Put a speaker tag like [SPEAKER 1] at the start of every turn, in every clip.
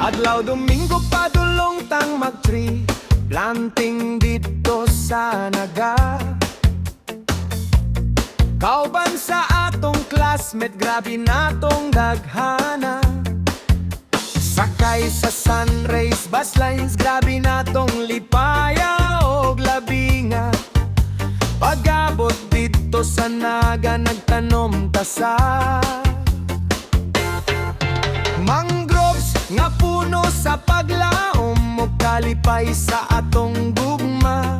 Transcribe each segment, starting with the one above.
[SPEAKER 1] Adlaw Domingo padulong tang mag-tree planting dito sa Naga. Kauban sa atong classmate, grabe natong daghana. Sakay sa sunrays, bus lines, grabe natong lipaya og labinga. Pag-abot dito sa Naga, nagtanom ta sa mangroves nga puno sa paglaom og kalipay sa atong gugma.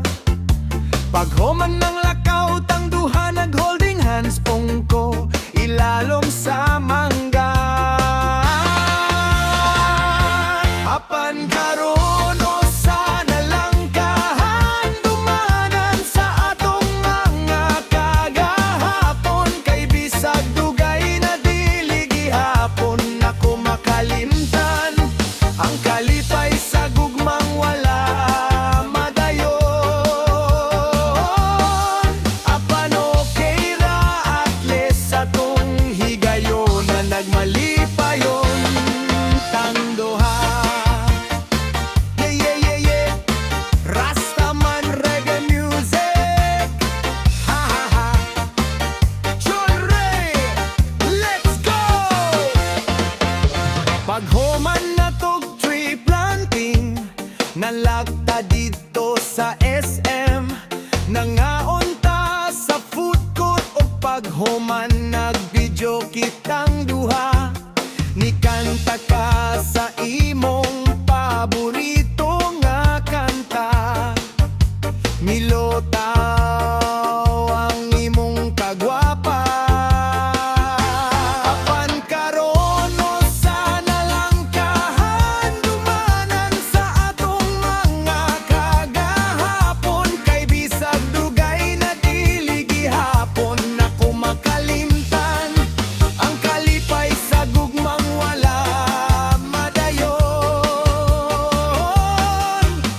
[SPEAKER 1] Paghuman ng lakaw tang duha, nag-holding hands pungko ilalom sa mangga. Apan karon o sana lang kahandumanan sa atong mga kagahapon, kay bisag dugay na dili gihapon ako makalimtan ang kalipay sa gugmang wala madayon. Apan okay ra at least atong higayon na nagmalipayon tang duha. Rastaman reggae music, ha ha ha. Chulre, let's go! Paghuman na tog tree planting, nalagta dito sa SM. Nangaon ta sa food court o paghuman nag-video kitang duha. Nikanta ka sa imong paborito nga kanta. Milotaw ang imong kagwapa. Apan karon o sana lang kahandumanan sa atong mga kagahapon, kay bisag dugay na dili gihapon ako makalimtan ang kalipay sa gugmang wala madayon.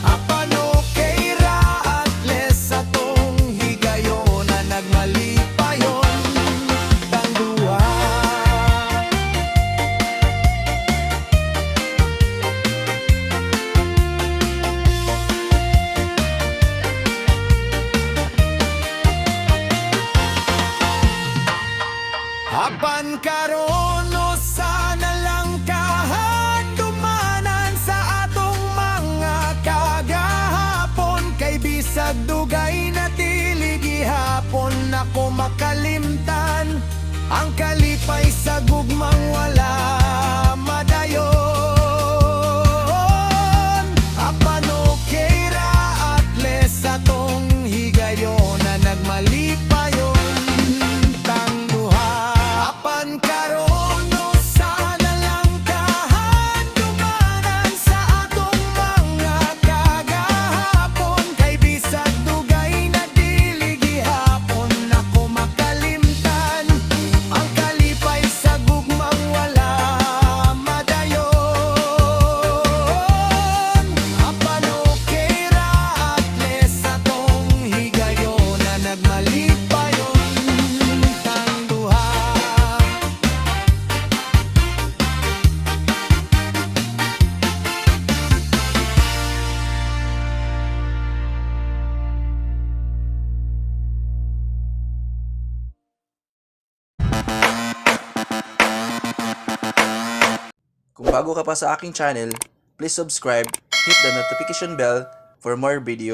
[SPEAKER 1] Apan okay ra at least atong higayon na nagmalipayon tang duha. Apan karon o sana lang kahandumanan sa atong mga kagahapon, kay bisag dugay na dili gihapon ako makalimtan ang kalipay sa gugmang wala madayon. Apan okay ra at least atong higayon na nagmalipayon tang duha. Apan karon o sana lang kahandumanan sa atong mga kagahapon, kay bisag dugay na dili gihapon ako makalimtan ang kalipay sa gugmang wala madayon. Apan okay ra at least atong higayon na nagmalipayon tang duha.
[SPEAKER 2] Kung bago ka pa sa aking channel, please subscribe, hit the notification bell for more videos.